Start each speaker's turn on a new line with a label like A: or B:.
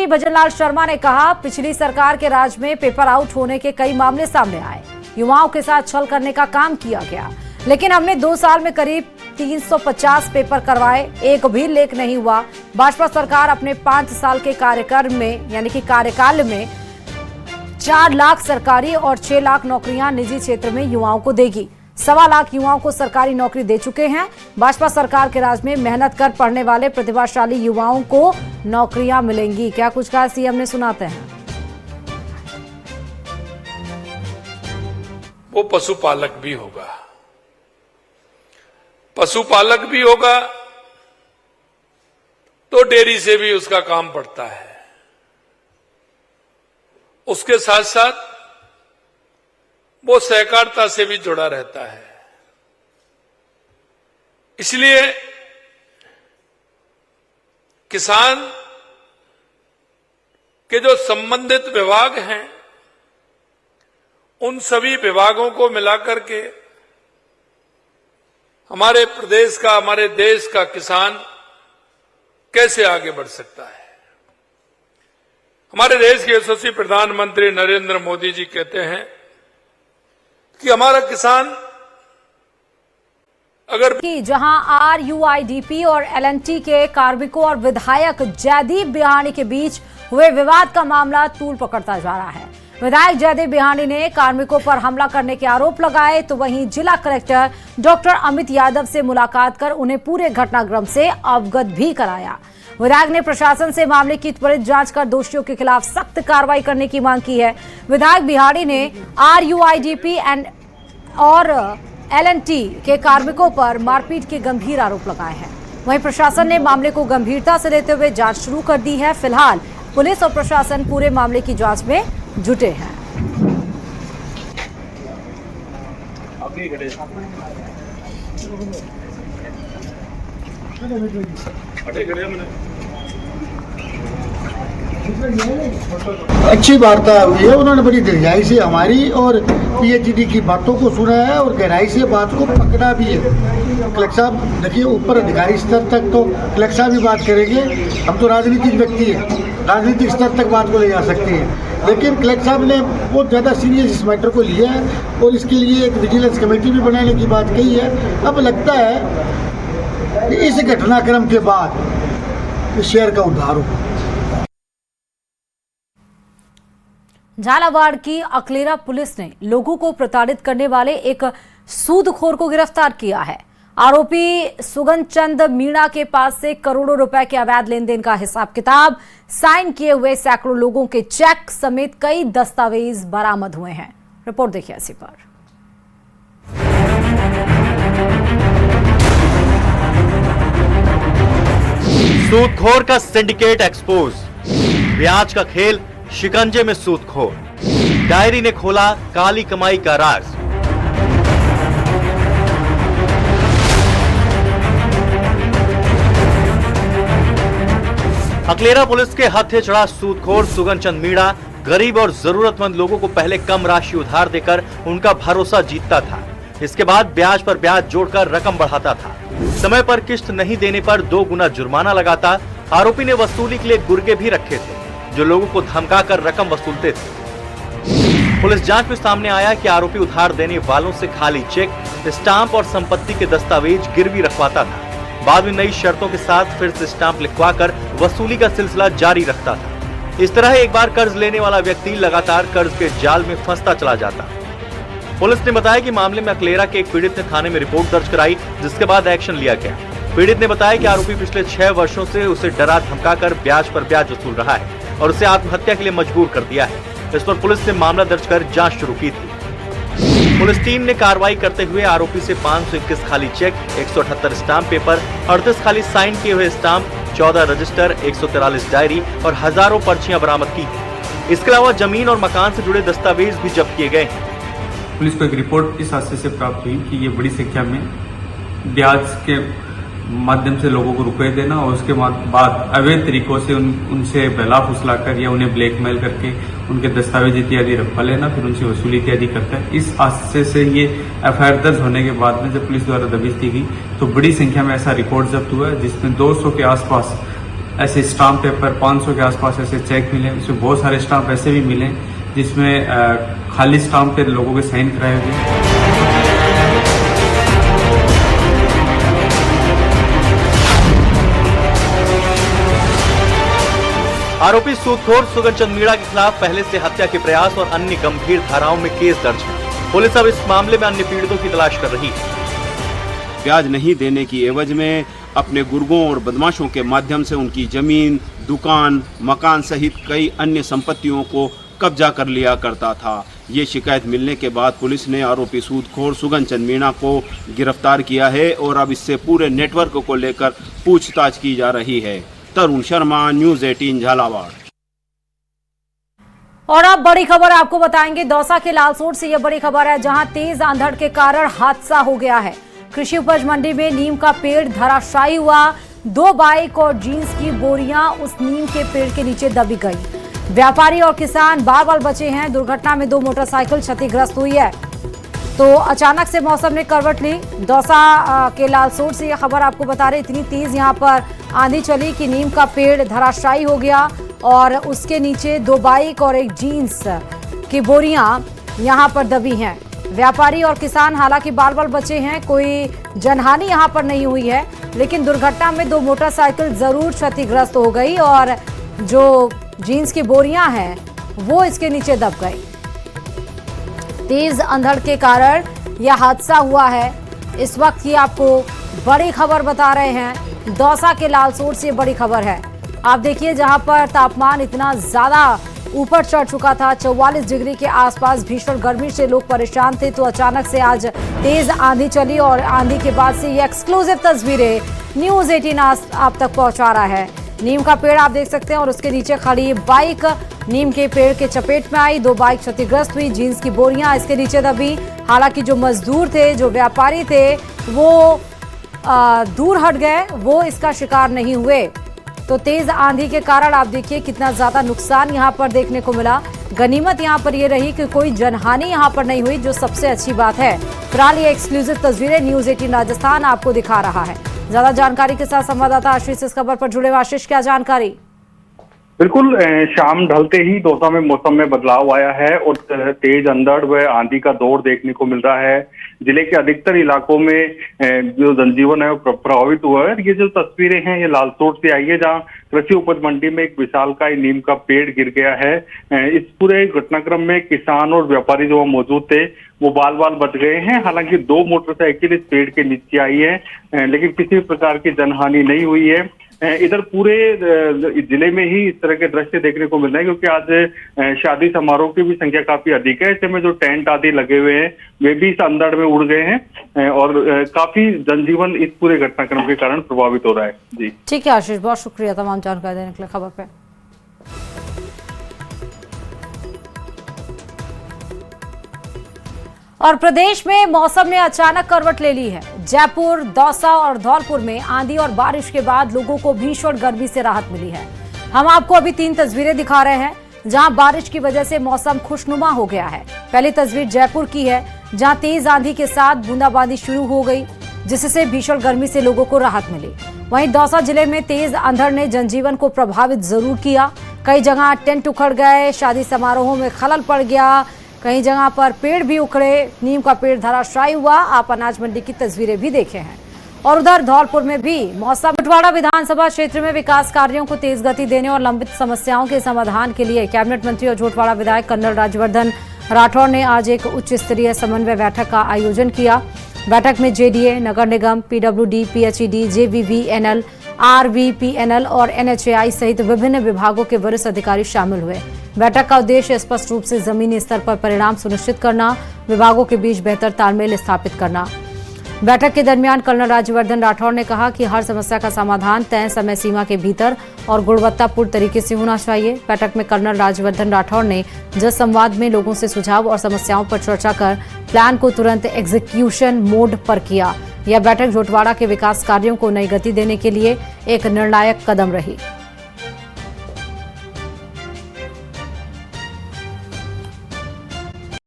A: मंत्री भजनलाल शर्मा ने कहा, पिछली सरकार के राज में पेपर आउट होने के कई मामले सामने आए, युवाओं के साथ छल करने का काम किया गया, लेकिन हमने 2 साल में करीब 350 पेपर करवाए, एक भी लीक नहीं हुआ। भाजपा सरकार अपने 5 साल के कार्यकाल में 4 लाख सरकारी और 6 लाख नौकरियां निजी क्षेत्र में युवाओं को देगी। 1.25 लाख युवाओं को सरकारी नौकरी दे चुके हैं। भाजपा सरकार के राज में मेहनत कर पढ़ने वाले प्रतिभाशाली युवाओं को नौकरियां मिलेंगी। क्या कुछ कहा सीएम ने, सुनाते हैं।
B: वो पशुपालक भी होगा, पशुपालक भी होगा तो डेयरी से भी उसका काम पड़ता है। उसके साथ साथ वो सहकारिता से भी जुड़ा रहता है। इसलिए किसान के जो संबंधित विभाग हैं, उन सभी विभागों को मिलाकर के हमारे प्रदेश का, हमारे देश का किसान कैसे आगे बढ़ सकता है। हमारे देश के यशस्वी प्रधानमंत्री नरेंद्र मोदी जी कहते हैं कि हमारा किसान अगर
A: जहां RUIDP और LNT के कार्मिकों और विधायक जयदीप बिहानी के बीच हुए विवाद का मामला तूल पकड़ता जा रहा है। विधायक जयदीप बिहानी ने कार्मिकों पर हमला करने के आरोप लगाए, तो वहीं जिला कलेक्टर डॉक्टर अमित यादव से मुलाकात कर उन्हें पूरे घटनाक्रम से अवगत भी कराया। विधायक ने प्रशासन से मामले की त्वरित जांच कर दोषियों के खिलाफ सख्त कार्रवाई करने की मांग की है। विधायक बिहारी ने RUIDP और LNT के कार्मिकों पर मारपीट के गंभीर आरोप लगाए हैं। वहीं प्रशासन ने मामले को गंभीरता से लेते हुए जांच शुरू कर दी है। फिलहाल पुलिस और प्रशासन पूरे मामले की जांच में जुटे हैं।
C: अच्छी वार्ता हुई है। उन्होंने बड़ी गहराई से हमारी और PhD की बातों को सुना है और गहराई से बात को पकड़ा भी है। कलेक्टर साहब देखिए, ऊपर अधिकारी स्तर तक तो कलेक्टर साहब भी बात करेंगे। हम तो राजनीतिक व्यक्ति हैं, राजनीतिक स्तर तक बात को ले जा सकते हैं, लेकिन कलेक्टर साहब ने बहुत ज़्यादा सीरियस इस मैटर को लिया है और इसके लिए एक विजिलेंस कमेटी भी बनाने की बात कही है। अब लगता है कि इस घटनाक्रम के बाद इस शहर का उद्धार हो।
A: झालावाड़ की अकलेरा पुलिस ने लोगों को प्रताड़ित करने वाले एक सूदखोर को गिरफ्तार किया है। आरोपी सुगन चंद मीणा के पास से करोड़ों रुपए के अवैध लेन देन का हिसाब किताब, साइन किए हुए सैकड़ों लोगों के चेक समेत कई दस्तावेज बरामद हुए हैं। रिपोर्ट देखिए इसी पर।
D: सूदखोर का सिंडिकेट एक्सपोज, ब्याज का खेल, शिकंजे में सूदखोर, डायरी ने खोला काली कमाई का राज। अकलेरा पुलिस के हत्थे चढ़ा सूदखोर सुगन चंद मीणा गरीब और जरूरतमंद लोगों को पहले कम राशि उधार देकर उनका भरोसा जीतता था। इसके बाद ब्याज पर ब्याज जोड़कर रकम बढ़ाता था। समय पर किश्त नहीं देने पर 2 गुना जुर्माना लगाता। आरोपी ने वसूली के लिए गुर्गे भी रखे थे जो लोगों को धमकाकर रकम वसूलते थे। पुलिस जांच में सामने आया कि आरोपी उधार देने वालों से खाली चेक, स्टाम्प और संपत्ति के दस्तावेज गिरवी रखवाता था। बाद में नई शर्तों के साथ फिर से स्टाम्प लिखवाकर वसूली का सिलसिला जारी रखता था। इस तरह एक बार कर्ज लेने वाला व्यक्ति लगातार कर्ज के जाल में फंसता चला जाता। पुलिस ने बताया कि मामले में अकलेरा के एक पीड़ित ने थाने में रिपोर्ट दर्ज कराई, जिसके बाद एक्शन लिया गया। पीड़ित ने बताया कि आरोपी पिछले 6 वर्षों से उसे डरा धमकाकर ब्याज पर ब्याज वसूल रहा है और उसे आत्महत्या के लिए मजबूर कर दिया है। इस पर पुलिस ने मामला दर्ज कर जांच शुरू की थी। पुलिस टीम ने कार्रवाई करते हुए आरोपी से 521 खाली चेक, 178 स्टाम्प पेपर, 38 खाली साइन किए हुए स्टाम्प, 14 रजिस्टर, 143 डायरी और हजारों पर्चियां बरामद की हैं। इसके अलावा जमीन और मकान से जुड़े दस्तावेज भी जब्त किए गए हैं।
E: पुलिस को एक रिपोर्ट इस हादसे से प्राप्त हुई कि ये बड़ी संख्या में ब्याज के माध्यम से लोगों को रुपए देना और उसके बाद अवैध तरीकों से उनसे बहला फुसलाकर या उन्हें ब्लैकमेल करके उनके दस्तावेज इत्यादि रखवा लेना, फिर उनसे वसूली इत्यादि करता है। इस हादसे से ये FIR दर्ज होने के बाद में जब पुलिस द्वारा दबिश दी गई तो बड़ी संख्या में ऐसा रिकॉर्ड जब्त हुआ है, जिसमें 200 के आसपास ऐसे स्टाम्प पेपर 500 के आसपास ऐसे चेक मिले। इसमें बहुत सारे स्टाम्प ऐसे भी मिले जिसमें खाली स्टाम्प पे लोगों के साइन कराए हुए।
D: आरोपी सूदखोर सुगनचंद मीणा के खिलाफ पहले से हत्या के प्रयास और अन्य गंभीर धाराओं में केस दर्ज है। पुलिस अब इस मामले में अन्य पीड़ितों की तलाश कर रही है।
F: ब्याज नहीं देने की एवज में अपने गुर्गों और बदमाशों के माध्यम से उनकी जमीन, दुकान, मकान सहित कई अन्य संपत्तियों को कब्जा कर लिया करता था। ये शिकायत मिलने के बाद पुलिस ने आरोपी सूदखोर सुगनचंद मीणा को गिरफ्तार किया है और अब इससे पूरे नेटवर्क को लेकर पूछताछ की जा रही है। तरुण शर्मा, न्यूज़ 18 झालावाड़।
A: और अब बड़ी खबर आपको बताएंगे। दौसा के लालसोट से यह बड़ी खबर है, जहां तेज आंधड़ के कारण हादसा हो गया है। कृषि उपज मंडी में नीम का पेड़ धराशायी हुआ। 2 बाइक और जींस की बोरियां उस नीम के पेड़ के नीचे दबी गई। व्यापारी और किसान बाल बचे हैं। दुर्घटना में 2 मोटरसाइकिल क्षतिग्रस्त हुई है। तो अचानक से मौसम ने करवट ली। दौसा के लालसोट से यह खबर आपको बता रहे, इतनी तेज यहां पर आंधी चली कि नीम का पेड़ धराशायी हो गया और उसके नीचे 2 बाइक और एक जीन्स की बोरियां यहां पर दबी हैं। व्यापारी और किसान हालांकि बाल बचे हैं, कोई जनहानि यहां पर नहीं हुई है, लेकिन दुर्घटना में 2 मोटरसाइकिल जरूर क्षतिग्रस्त हो गई और जो जीन्स की बोरियां हैं वो इसके नीचे दब गई। तेज अंधड़ के कारण यह हादसा हुआ है। इस वक्त की आपको बड़ी खबर बता रहे हैं। दौसा के लालसोट से बड़ी खबर है। आप देखिए, जहां पर तापमान इतना ज्यादा ऊपर चढ़ चुका था, 44 डिग्री के आसपास भीषण गर्मी से लोग परेशान थे, तो अचानक से आज तेज आंधी चली और आंधी के बाद से ये एक्सक्लूसिव तस्वीरें न्यूज़ 18 आप तक पहुंचा रहा है। नीम का पेड़ आप देख सकते हैं और उसके नीचे खड़ी बाइक नीम के पेड़ के चपेट में आई। 2 बाइक क्षतिग्रस्त हुई। जींस की बोरियां इसके नीचे दबी। हालांकि जो मजदूर थे, जो व्यापारी थे, वो दूर हट गए, वो इसका शिकार नहीं हुए। तो तेज आंधी के कारण आप देखिए कितना ज्यादा नुकसान यहाँ पर देखने को मिला। गनीमत यहाँ पर ये रही कि कोई जनहानि यहाँ पर नहीं हुई, जो सबसे अच्छी बात है। फिलहाल ये एक्सक्लूसिव तस्वीरें न्यूज़ 18 राजस्थान आपको दिखा रहा है। ज्यादा जानकारी के साथ संवाददाता आशीष इस खबर पर जुड़े। आशीष, क्या जानकारी?
G: बिल्कुल, शाम ढलते ही दौसा में मौसम में बदलाव आया है और तेज अंधड़ व आंधी का दौर देखने को मिल रहा है। जिले के अधिकतर इलाकों में जो जनजीवन है वो प्रभावित हुआ है। ये जो तस्वीरें हैं ये लालसोट से आई है, जहां कृषि उपज मंडी में एक विशालकाय नीम का पेड़ गिर गया है। इस पूरे घटनाक्रम में किसान और व्यापारी जो मौजूद थे वो बाल बच गए हैं। हालांकि 2 मोटरसाइकिल इस पेड़ के नीचे आई है, लेकिन किसी प्रकार की जनहानि नहीं हुई है। इधर पूरे जिले में ही इस तरह के दृश्य देखने को मिल रहे हैं, क्योंकि आज शादी समारोह की भी संख्या काफी अधिक है। ऐसे में जो टेंट आदि लगे हुए हैं वे भी इस अंधड़ में उड़ गए हैं और काफी जनजीवन इस पूरे घटनाक्रम के कारण प्रभावित हो रहा है। जी
A: ठीक है आशीष, बहुत शुक्रिया तमाम जानकारी देने के लिए खबर पे। और प्रदेश में मौसम ने अचानक करवट ले ली है। जयपुर, दौसा और धौलपुर में आंधी और बारिश के बाद लोगों को भीषण गर्मी से राहत मिली है। हम आपको अभी 3 तस्वीरें दिखा रहे हैं, जहां बारिश की वजह से मौसम खुशनुमा हो गया है। पहली तस्वीर जयपुर की है, जहां तेज आंधी के साथ बूंदाबांदी शुरू हो गई, जिससे भीषण गर्मी से लोगों को राहत मिली। वहीं दौसा जिले में तेज अंधड़ ने जनजीवन को प्रभावित जरूर किया। कई जगह टेंट उखड़ गए, शादी समारोहों में खलल पड़ गया, कई जगह पर पेड़ भी उखड़े, नीम का पेड़ धराशायी हुआ। आप अनाज मंडी की तस्वीरें भी देखे हैं। और उधर धौलपुर में भी मौसम। बटवाड़ा विधानसभा क्षेत्र में विकास कार्यों को तेज गति देने और लंबित समस्याओं के समाधान के लिए कैबिनेट मंत्री और झोटवाड़ा विधायक कर्नल राज्यवर्धन राठौड़ ने आज एक उच्च स्तरीय समन्वय बैठक का आयोजन किया। बैठक में जेडीए, नगर निगम, पीडब्ल्यूडी, पीएचईडी, जेवीवीएनएल, आरवीपीएनएल और एनएचएआई सहित विभिन्न विभागों के वरिष्ठ अधिकारी शामिल हुए। बैठक का उद्देश्य स्पष्ट रूप से जमीनी स्तर पर परिणाम सुनिश्चित करना, विभागों के बीच बेहतर तालमेल स्थापित करना। बैठक के दरमियान कर्नल राज्यवर्धन राठौड़ ने कहा कि हर समस्या का समाधान तय समय सीमा के भीतर और गुणवत्तापूर्ण तरीके से होना चाहिए। बैठक में कर्नल राज्यवर्धन राठौड़ ने जन संवाद में लोगों से सुझाव और समस्याओं पर चर्चा कर प्लान को तुरंत एग्जीक्यूशन मोड पर किया। यह बैठक झोटवाड़ा के विकास कार्यों को नई गति देने के लिए एक निर्णायक कदम रही।